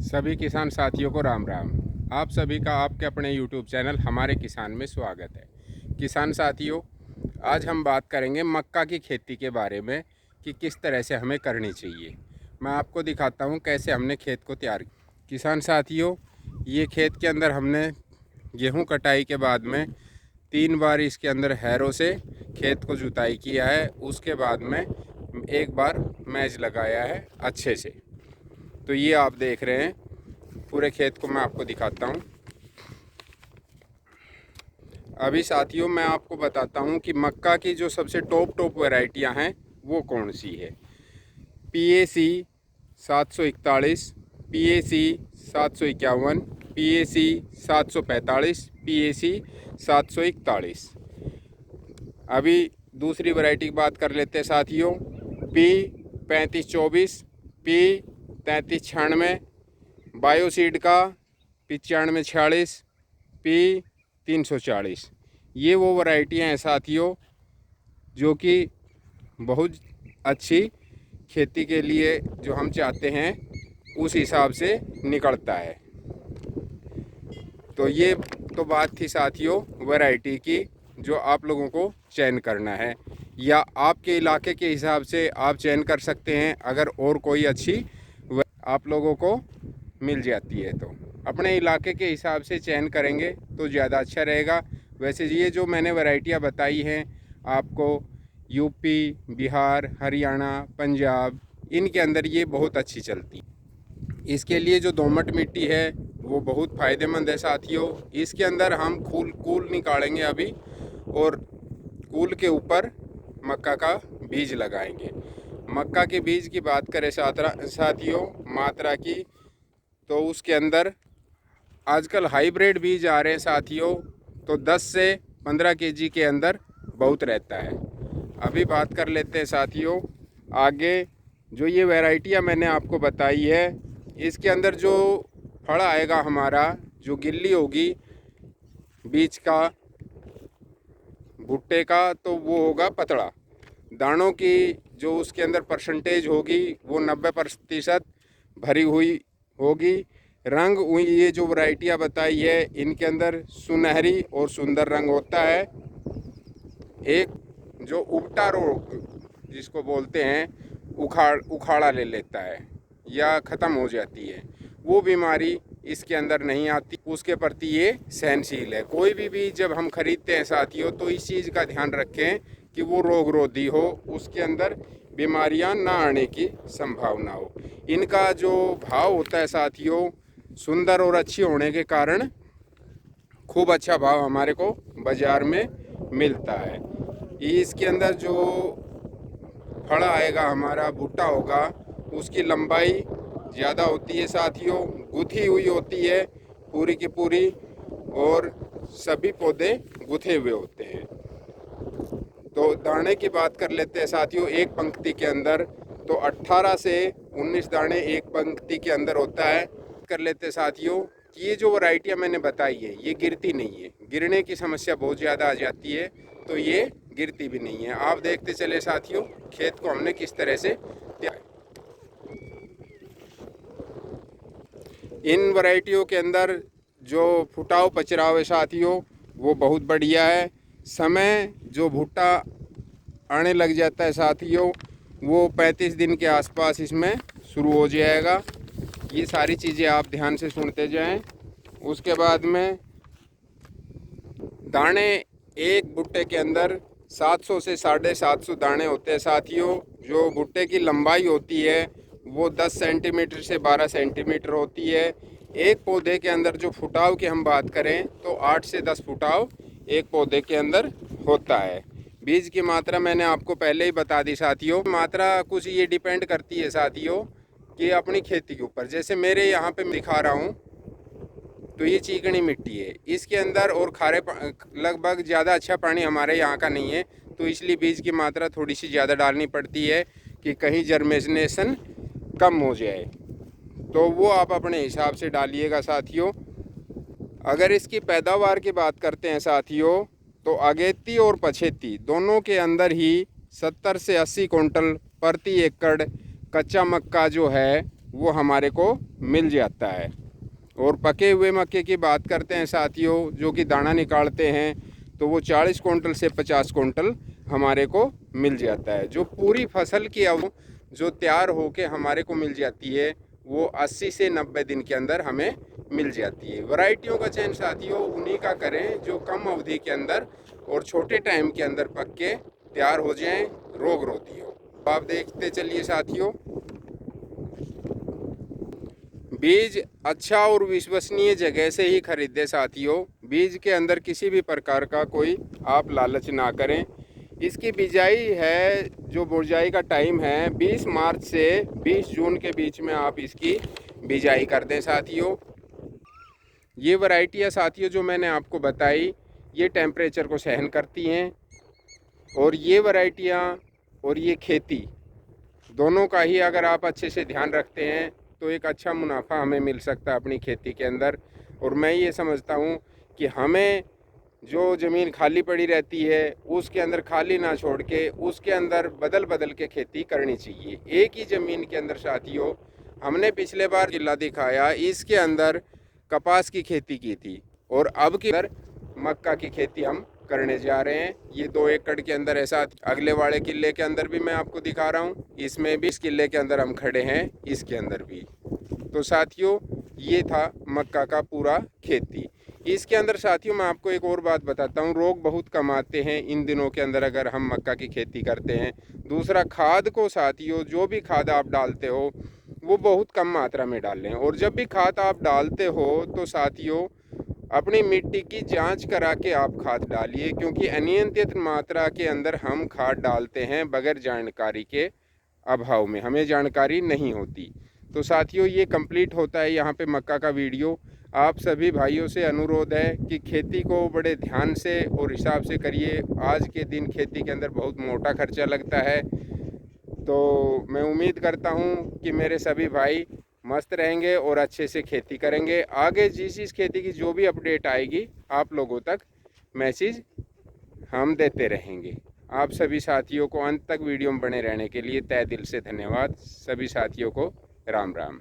सभी किसान साथियों को राम राम। आप सभी का आपके अपने YouTube चैनल हमारे किसान में स्वागत है। किसान साथियों, आज हम बात करेंगे मक्का की खेती के बारे में कि किस तरह से हमें करनी चाहिए। मैं आपको दिखाता हूँ कैसे हमने खेत को तैयार किया। किसान साथियों, ये खेत के अंदर हमने गेहूँ कटाई के बाद में 3 बार इसके अंदर हैरों से खेत को जुताई किया है। उसके बाद में एक बार मैच लगाया है अच्छे से। तो ये आप देख रहे हैं, पूरे खेत को मैं आपको दिखाता हूँ। अभी साथियों मैं आपको बताता हूँ कि मक्का की जो सबसे टॉप वैरायटियाँ हैं वो कौन सी है। PAC 741, PAC 751, PAC 745, PAC 741। अभी दूसरी वैरायटी की बात कर लेते हैं साथियों। P 3524, P 3396, बायोसीड का 9546, P 340। ये वो वैरायटियाँ हैं साथियों जो कि बहुत अच्छी खेती के लिए जो हम चाहते हैं उस हिसाब से निकलता है। तो ये तो बात थी साथियों वैरायटी की, जो आप लोगों को चयन करना है, या आपके इलाके के हिसाब से आप चयन कर सकते हैं। अगर और कोई अच्छी आप लोगों को मिल जाती है तो अपने इलाके के हिसाब से चयन करेंगे तो ज़्यादा अच्छा रहेगा। वैसे ये जो मैंने वैरायटियाँ बताई हैं आपको, यूपी, बिहार, हरियाणा, पंजाब, इनके अंदर ये बहुत अच्छी चलती। इसके लिए जो दोमट मिट्टी है वो बहुत फ़ायदेमंद है साथियों। इसके अंदर हम कूल निकालेंगे अभी, और कूल के ऊपर मक्का का बीज लगाएंगे। मक्का के बीज की बात करें साथियों मात्रा की, तो उसके अंदर आजकल हाइब्रिड बीज आ रहे हैं साथियों, तो 10 से 15 kg के अंदर बहुत रहता है। अभी बात कर लेते हैं साथियों आगे। जो ये वैरायटियाँ मैंने आपको बताई है, इसके अंदर जो फल आएगा हमारा, जो गिल्ली होगी बीज का, भुट्टे का, तो वो होगा पतला। दानों की जो उसके अंदर परसेंटेज होगी वो 90% भरी हुई होगी। रंग ये जो वैरायटियाँ बताई है इनके अंदर सुनहरी और सुंदर रंग होता है। एक जो उबटा रोग जिसको बोलते हैं, उखाड़ा ले लेता है या ख़त्म हो जाती है, वो बीमारी इसके अंदर नहीं आती। उसके प्रति ये सहनशील है। कोई भी जब हम खरीदते हैं साथियों तो इस चीज़ का ध्यान रखें कि वो रोग रोधी हो, उसके अंदर बीमारियां ना आने की संभावना हो। इनका जो भाव होता है साथियों, सुंदर और अच्छी होने के कारण खूब अच्छा भाव हमारे को बाज़ार में मिलता है। इसके अंदर जो फल आएगा हमारा, भुट्टा होगा, उसकी लंबाई ज़्यादा होती है साथियों, गुथी हुई होती है पूरी की पूरी, और सभी पौधे गुथे हुए होते हैं। तो दाने की बात कर लेते हैं साथियों। एक पंक्ति के अंदर तो 18 से 19 दाने एक पंक्ति के अंदर होता है। कर लेते हैं साथियों कि ये जो वैरायटियाँ मैंने बताई है ये गिरती नहीं है। गिरने की समस्या बहुत ज़्यादा आ जाती है, तो ये गिरती भी नहीं है। आप देखते चले साथियों खेत को हमने किस तरह से तैयार। इन वैरायटियों के अंदर जो फुटाव पचराव है साथियों वो बहुत बढ़िया है। समय जो भुट्टा आने लग जाता है साथियों वो 35 दिन के आसपास इसमें शुरू हो जाएगा। ये सारी चीज़ें आप ध्यान से सुनते जाएं। उसके बाद में दाने एक भुट्टे के अंदर 700 से 750 दाने होते हैं साथियों। जो भुट्टे की लंबाई होती है वो 10 सेंटीमीटर से 12 सेंटीमीटर होती है। एक पौधे के अंदर जो फुटाव की हम बात करें तो 8 से 10 फुटाव एक पौधे के अंदर होता है। बीज की मात्रा मैंने आपको पहले ही बता दी साथियों। मात्रा कुछ ये डिपेंड करती है साथियों कि अपनी खेती के ऊपर। जैसे मेरे यहाँ पे दिखा रहा हूँ तो ये चिकनी मिट्टी है, इसके अंदर और खारे लगभग ज़्यादा अच्छा पानी हमारे यहाँ का नहीं है, तो इसलिए बीज की मात्रा थोड़ी सी ज़्यादा डालनी पड़ती है कि कहीं जर्मिनेशन कम हो जाए। तो वो आप अपने हिसाब से डालिएगा साथियों। अगर इसकी पैदावार की बात करते हैं साथियों तो अगेती और पछेती दोनों के अंदर ही 70 से 80 कुंटल प्रति एकड़ कच्चा मक्का जो है वो हमारे को मिल जाता है। और पके हुए मक्के की बात करते हैं साथियों, जो कि दाना निकालते हैं, तो वो 40 कुंटल से 50 कुंटल हमारे को मिल जाता है। जो पूरी फसल की जो तैयार होके हमारे को मिल जाती है, वो 80 से 90 दिन के अंदर हमें मिल जाती है। वैरायटियों का चयन साथियों उन्हीं का करें जो कम अवधि के अंदर और छोटे टाइम के अंदर पक के तैयार हो जाएं, रोग रोधी हो। आप देखते चलिए साथियों, बीज अच्छा और विश्वसनीय जगह से ही खरीदें साथियों। बीज के अंदर किसी भी प्रकार का कोई आप लालच ना करें। इसकी बिजाई है, जो बुरजाई का टाइम है 20 मार्च से 20 जून के बीच में आप इसकी बिजाई कर दें साथियों। ये वैरायटियाँ साथियों जो मैंने आपको बताई, ये टेम्परेचर को सहन करती हैं, और ये वैरायटियाँ और ये खेती दोनों का ही अगर आप अच्छे से ध्यान रखते हैं तो एक अच्छा मुनाफा हमें मिल सकता है अपनी खेती के अंदर। और मैं ये समझता हूँ कि हमें जो ज़मीन खाली पड़ी रहती है उसके अंदर खाली ना छोड़ के उसके अंदर बदल बदल के खेती करनी चाहिए। एक ही ज़मीन के अंदर साथियों हमने पिछले बार जिला दिखाया, इसके अंदर कपास की खेती की थी, और अब के अंदर मक्का की खेती हम करने जा रहे हैं। ये 2 एकड़ के अंदर है साथ, अगले वाले किले के अंदर भी मैं आपको दिखा रहा हूँ, इसमें भी इस किले के अंदर हम खड़े हैं, इसके अंदर भी। तो साथियों ये था मक्का का पूरा खेती। इसके अंदर साथियों मैं आपको एक और बात बताता हूँ, रोग बहुत कम आते हैं इन दिनों के अंदर अगर हम मक्का की खेती करते हैं। दूसरा, खाद को साथियों जो भी खाद आप डालते हो वो बहुत कम मात्रा में डालें, और जब भी खाद आप डालते हो तो साथियों अपनी मिट्टी की जांच करा के आप खाद डालिए, क्योंकि अनियंत्रित मात्रा के अंदर हम खाद डालते हैं बगैर जानकारी के अभाव में, हमें जानकारी नहीं होती। तो साथियों ये कंप्लीट होता है यहाँ पे मक्का का वीडियो। आप सभी भाइयों से अनुरोध है कि खेती को बड़े ध्यान से और हिसाब से करिए। आज के दिन खेती के अंदर बहुत मोटा खर्चा लगता है। तो मैं उम्मीद करता हूँ कि मेरे सभी भाई मस्त रहेंगे और अच्छे से खेती करेंगे। आगे जिस खेती की जो भी अपडेट आएगी आप लोगों तक मैसेज हम देते रहेंगे। आप सभी साथियों को अंत तक वीडियो में बने रहने के लिए तहे दिल से धन्यवाद। सभी साथियों को राम राम।